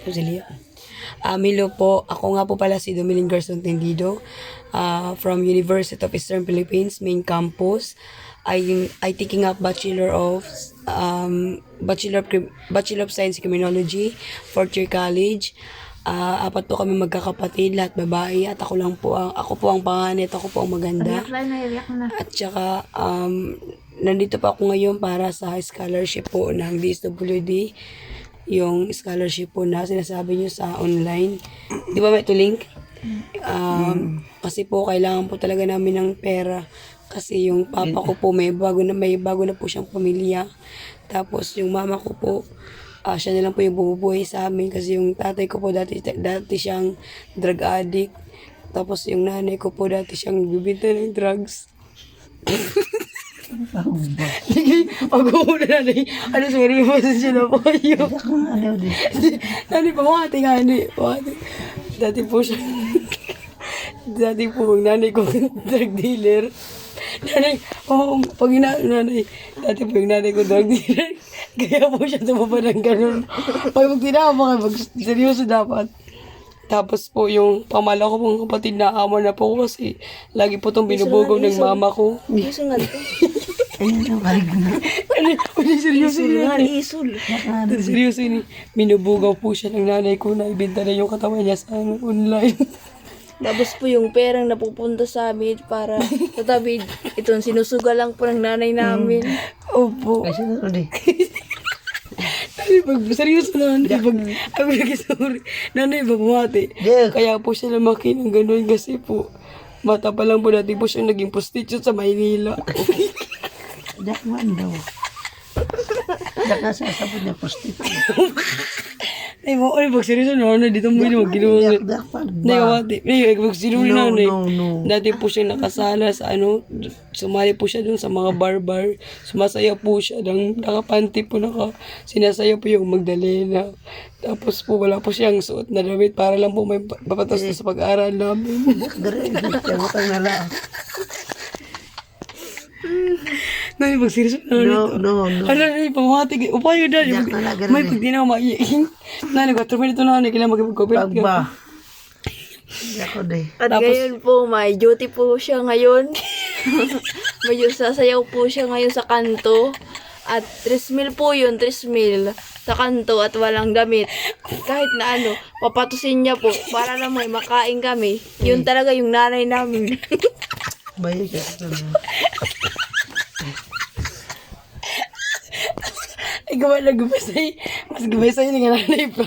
Rosalia. Hello po. Ako nga po pala si Domiling Garson Tendido from University of Eastern Philippines main campus. I taking up Bachelor of Science Criminology, fourth year college. Apat po kami magkakapatid, lahat babae at ako po ang panganay at ako po ang maganda. At saka nandito pa ako ngayon para sa scholarship po ng DSWD. Yung scholarship po na sinasabi nyo sa online. Di ba may ito link? Kasi po kailangan po talaga namin ng pera. Kasi yung papa ko po may bago na po siyang pamilya. Tapos yung mama ko po, siya na lang po yung bumubuhay sa amin. Kasi yung tatay ko po dati siyang drug addict. Tapos yung nanay ko po dati siyang bibinta ng drugs. Ako na nanay. Sorry po sa siya na po kayo. Nanay pa mga ate nga. Dati po siya. Dati po ang nanay ko drug dealer. Nanay, nanay. Dati po yung nanay ko drug dealer. Kaya po siya tumapa ng ganun. Pag tinama ka, seryoso dapat. Tapos po yung pamala ko pong kapatid na amo na po kasi lagi po itong binubugaw ng mama ko. Isul nga ito. Seryoso Nga, yun. isul. Seryoso yun. Binubugaw po siya ng nanay ko na ibenta na yung katawan niya sa online. Tapos po yung perang napupunta sa amin para tatabi. Itong sinusuga lang po ng nanay namin. Opo. Kasi ano di. Nanay, pag seryoso na nanay, pag ako nag-sorry, nanay ba bumati? Yeah. Kaya po siya lumaki ng ganun kasi po, bata pa lang po natin po siya naging prostitute sa Maynila. Dak man daw. Dak na sasabot niya prostitute. Ay, pag seryoso na nanay, dito mo yung mag-ginawa. Dak pa Nay, ba? wati. Nay, pag sinuli na nanay. No. Dati po siya nakasala sa sumali po siya dun sa mga bar-bar. Sumasaya po siya, nakapanty po, sinasaya po yung Magdalena. Tapos po wala po siyang suot na damit para lang po may papatos na sa pag-aaral namin. Gari, utang na lang. Nay, pag seryoso na nanay. No. Ano, nanay, pamati. Upayo na. Yak na lang, ganun May pag di na maiing. Nanay, 4 minuto na nanay, kailangan mag-COVID Pag ba? Ako di. At Tapos- ngayon po, may duty po siya ngayon. May sasayaw po siya ngayon sa kanto. At 3,000 po yun, 3,000 sa kanto at walang damit. Kahit na papatusin niya po para lang may makain kami. Yun talaga yung nanay namin. Bayo ka sa na. Ay, gawa na gabasay. Mas gabasay na nga nanay pa.